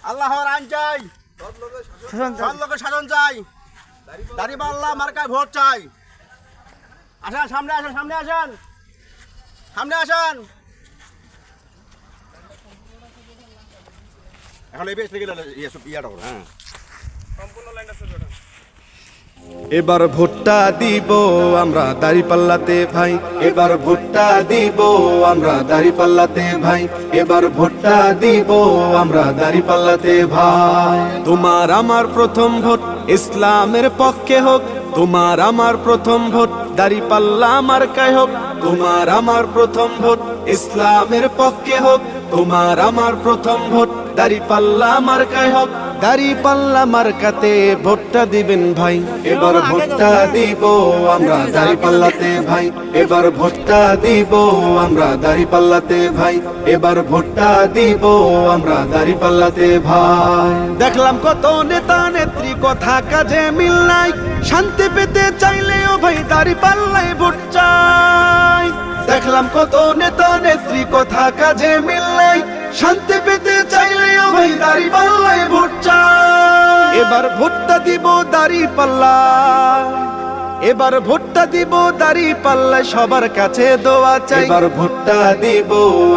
আল্লাহর আইন চাই, সৎ লোকের শাসন চাই, দাঁড়িপাল্লা মার্কায় ভোট চাই। আসেন, সামনে আসেন, সামনে আসেন, সামনে আসেন। এখন এই বেশ থেকে ইয়াটা করো। হ্যাঁ, সম্পূর্ণ লাইনটা শুরু করো। এবার ভোটটা দিব আমরা দাঁড়িপাল্লাতে ভাই, এবার ভোটটা দিব আমরা দাঁড়িপাল্লাতে ভাই, এবার ভোটটা দিব আমরা দাঁড়িপাল্লাতে ভাই। তোমার আমার প্রথম ভোট ইসলামের পক্ষে হোক, তোমার আমার প্রথম ভোট দাঁড়িপাল্লা মার্কায় হোক, তোমার আমার প্রথম ভোট ইসলামের পক্ষে হোক, তোমার আমার প্রথম ভোট দাঁড়িপাল্লা মার্কায় হোক। দাঁড়িপাল্লা মার্কাতে ভোটটা দিবেন ভাই, এবার ভোটটা দিব আমরা দাঁড়িপাল্লাতে ভাই, এবার ভোটটা দিব আমরা দাঁড়িপাল্লাতে ভাই, এবার ভোটটা দিব আমরা দাঁড়িপাল্লাতে ভাই। দেখলাম কত নেতা নেত্রী কথা কাজে মিল নাই, শান্তি পেতে চাইলেও ভাই দাঁড়িপাল্লায় ভোট চাই। দেখলাম কত নেতা নেত্রী কথা কাজে মিল নাই, শান্তি পেতে চাইলেও ভাই দাঁড়িপাল্লায় ভোট চাই। এবার ভোটটা দিব দাঁড়িপাল্লা, এবার ভোটটা দিব দাঁড়িপাল্লায় সবার কাছে দোয়া চাই। এবার ভোটটা দিব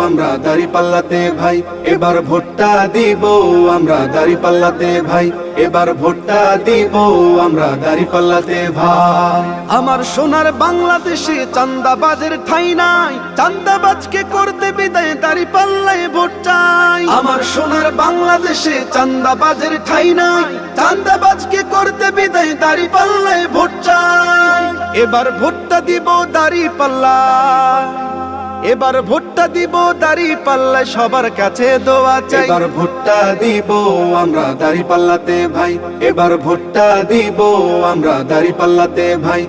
আমরা দাঁড়িপাল্লাতে ভাই, এবার ভোটটা দিব আমরা দাঁড়িপাল্লাতে ভাই, এবার ভোটটা দিব আমরা দাঁড়িপাল্লাতে ভাই। আমার সোনার বাংলাদেশে চাঁদাবাজের ঠাঁই নাই, চাঁদাবাজকে করতে বিদায় দাঁড়িপাল্লায় ভোট চাই। আমার সোনার বাংলাদেশে চাঁদাবাজের ঠাঁই নাই, চাঁদাবাজকে করতে বিদায় দাঁড়িপাল্লায় ভোট চাই। এবার ভোটটা দিব দাঁড়িপাল্লা, এবার ভোটটা দিব দাঁড়িপাল্লায় সবার কাছে দোয়া চাই। এবার ভোটটা দিব আমরা দাঁড়িপাল্লাতে ভাই, এবার ভোটটা দিব আমরা দাঁড়িপাল্লাতে ভাই।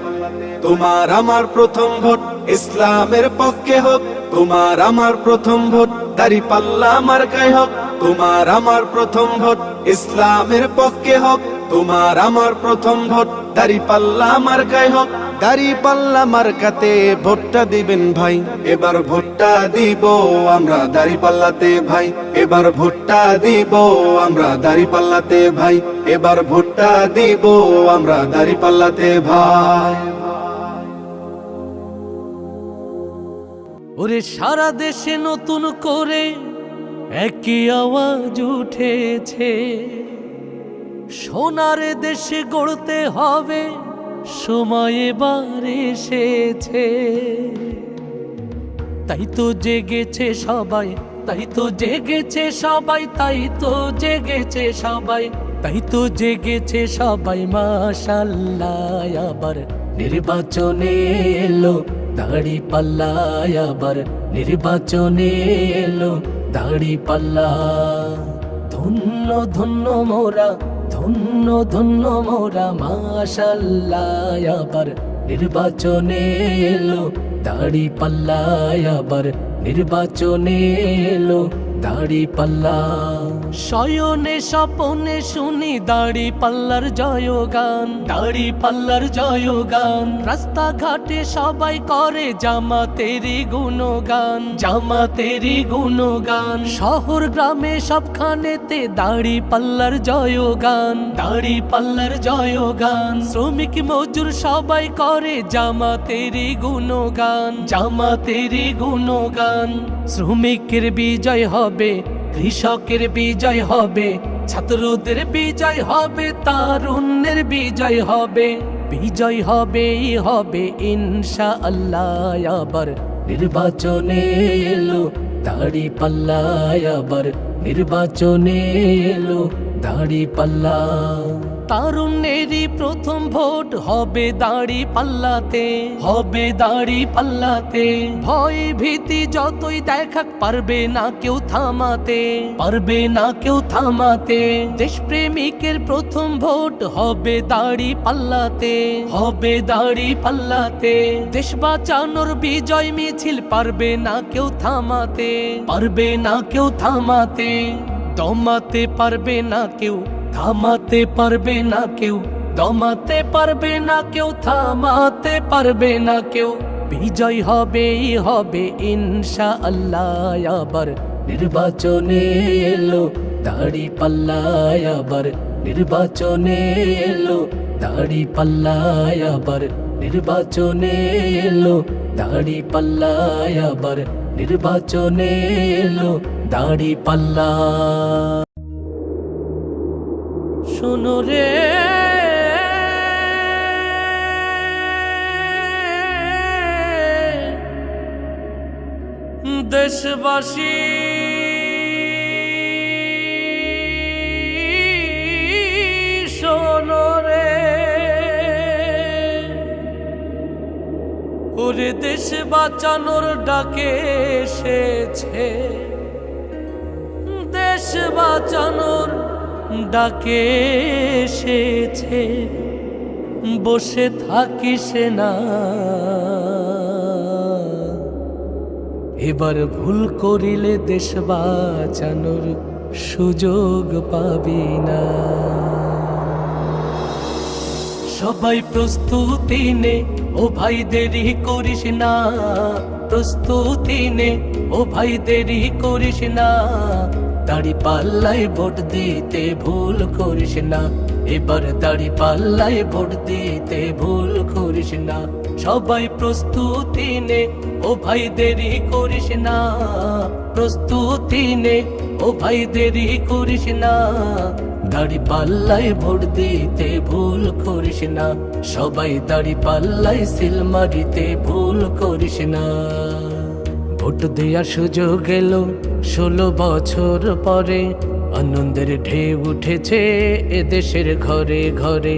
তোমার আমার প্রথম ভোট ইসলামের পক্ষে হোক, তোমার আমার প্রথম ভোট দাঁড়িপাল্লা মার্কায় হোক, তোমার আমার প্রথম ভোট ইসলামের পক্ষে হোক, তোমার আমার প্রথম ভোট দাঁড়িপাল্লা মার্কায় হোক। দাঁড়িপাল্লা মার্কাতে ভোটটা দিবেন ভাই, এবার ভোটটা দিব আমরা দাঁড়িপাল্লাতে ভাই, এবার ভোটটা দিব আমরা দাঁড়িপাল্লাতে ভাই, এবার ভোটটা দিব আমরা দাঁড়িপাল্লাতে ভাই। ওরে সারা দেশে নতুন করে একই আওয়াজ উঠেছে, সোনার দেশে গড়তে হবে সময় এবার এসেছে। তাই তো জেগেছে সবাই, তাই তো জেগেছে সবাই, তাই তো জেগেছে সবাই, তাই তো জেগেছে সবাই মাশাআল্লাহ। আবার নির্বাচনে এলো দাঁড়িপাল্লা, আবার নির্বাচনে এলো দাঁড়িপাল্লা। ধন্য ধন্য মোরা, ধন্য ধন্য মোরা মাশাআল্লাহ। আবার নির্বাচনে এলো দাঁড়িপাল্লা, আবার নির্বাচনে এলো দাঁড়িপাল্লা। শয়নে স্বপনে শুনি দাঁড়িপাল্লার জয়গান, দাঁড়িপাল্লার জয়গান। রাস্তাঘাটে সবাই করে জামাতেরই গুণগান, জামাতেরই গুণগান। শহর গ্রামে সবখানেতে দাঁড়িপাল্লার জয়গান, দাঁড়িপাল্লার জয়গান। শ্রমিক মজুর সবাই করে জামাতেরই গুণগান, জামাতেরই গুণগান। শ্রমিকের বিজয় হবে, কৃষকের বিজয় হবে, ছাত্রদের বিজয় হবে, তারুণ্যের বিজয় হবে, বিজয় হবেই হবে ইনশাআল্লাহ। আবার নির্বাচনে এলো দাঁড়িপাল্লা, আবার নির্বাচনে এলো দাঁড়িপাল্লা। তারুণ্যেরই প্রথম ভোট হবে দাঁড়িপাল্লাতে, হবে দাঁড়িপাল্লাতে। ভয় ভীতি যতই দেখাক পারবে না কেউ থামাতে, পারবে না কেউ থামাতে। দেশপ্রেমিকের প্রথম ভোট হবে দাঁড়িপাল্লাতে, হবে দাঁড়িপাল্লাতে। দেশ বাঁচানোর বিজয় মিছিল পারবে না কেউ থামাতে, পারবে না কেউ থামাতে। দমাতে পারবে না কেউ, থামাতে পারবে না কেউ, দমাতে পারবে না কেউ, থামাতে পারবে না কেউ। বিজয় হবেই হবে ইনশাআল্লাহ। আবার নির্বাচনে এলো দাড়ি পাল্লায় আবার, নির্বাচনে এলো দাড়ি পাল্লায় আবার, নির্বাচনে এলো দাড়ি পাল্লায় আবার, নির্বাচনে এলো দাড়ি পাল্লা। শোনো রে দেশবাসী, শোনো রে, ওরে দেশ বাঁচানোর ডাকে এসেছে, দেশ বাঁচানোর ডাকে এসেছে, বসে থাকিস না, এবার ভুল করিলে দেশ বাঁচানোর সুযোগ পাবি না। সবাই প্রস্তুতি নে, ও ভাই দেরি করিস না, প্রস্তুতি নে, ও ভাই দেরি করিস না, দাড়ি পাল্লায় ভোট দিতে ভুল করিস না, এবার দাড়ি পাল্লায় ভোট দিতে ভুল করিস না। সবাই প্রস্তুতি নে, ও ভাই দেরি করিস না, প্রস্তুতি নে, ও ভাই দেরি করিস না, দাড়ি পাল্লায় ভোট দিতে ভুল করিস না, সবাই দাড়ি পাল্লায় সিল মারিতে ভুল করিস না। ভোট দেওয়ার সুযোগ এলো 16 বছর পরে, আনন্দের ঢেউ উঠেছে এদেশের ঘরে ঘরে।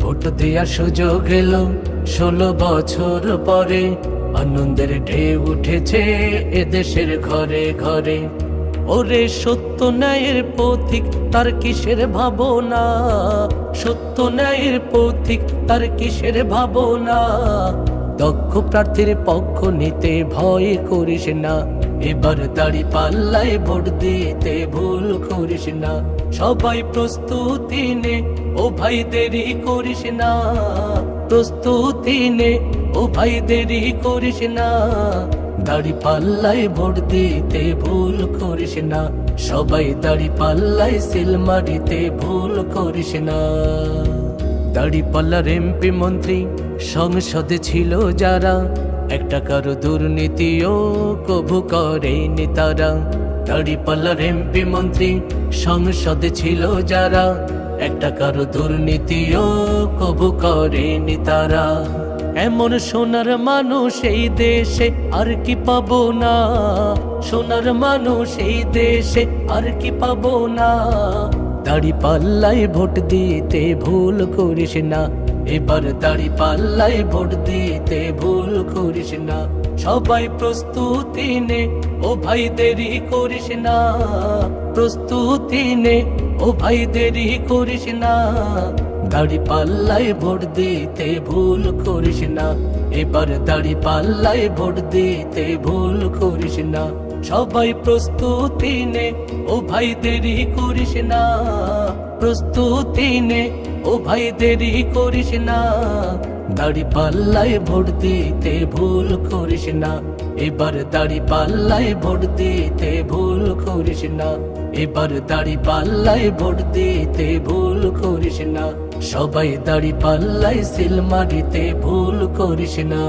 ভোট দেওয়ার সুযোগ এলো 16 বছর পরে, আনন্দের ঢেউ উঠেছে এদেশের ঘরে ঘরে। ওরে সত্য ন্যায়ের পথিক তার কিসের ভাবনা, সত্য ন্যায়ের পথিক তার কিসের ভাবনা, দক্ষ প্রার্থীর পক্ষ নিতে ভয় করিস না, এবার দাড়ি পাল্লায় ভোট দিতে ভুল করিস না। সবাই প্রস্তুতি নে, ও ভাই দেরি করিস না, প্রস্তুতি নে, ও ভাই দেরি করিস না, দাড়ি পাল্লায় ভোট দিতে ভুল করিস না, সবাই দাড়ি পাল্লায় সিল মারিতে ভুল করিস না। দাড়ি পাল্লার এমপি মন্ত্রী সংসদে ছিল যারা, একটা কারো দুর্নীতিও কভু করেনি তারা। দাড়ি পাল্লার এমপি মন্ত্রী সংসদে ছিল যারা, একটা কারো দুর্নীতিও কভু করেনি তারা। এমন সোনার মানুষ এই দেশে আর কি পাবো না, সোনার মানুষ এই দেশে আর কি পাবো না, দাড়ি পাল্লায় ভোট দিতে ভুল করিস না, এবার দাড়ি পাল্লায় ভোট দিতে ভুল করিস না। সবাই প্রস্তুতি নে, ও ভাই দেরি করিস না, প্রস্তুতি নে, ও ভাই দেরি করিস না, দাড়ি পাল্লায় ভোট দিতে ভুল করিস না, এবার দাড়ি পাল্লায় ভোট দিতে ভুল করিস না। সবাই প্রস্তুতি নে, ও ভাই দেরি করিস না, প্রস্তুতি নে, ও ভাই দেরি করিস না, দাড়ি পাল্লায় ভোট দিতে ভুল করিস না, এবার দাড়ি পাল্লায় ভোট দিতে ভুল করিস না, এবার দাড়ি পাল্লায় ভোট দিতে ভুল করিস না, সবাই দাড়ি পাল্লায় সিল মারিতে ভুল করিস না।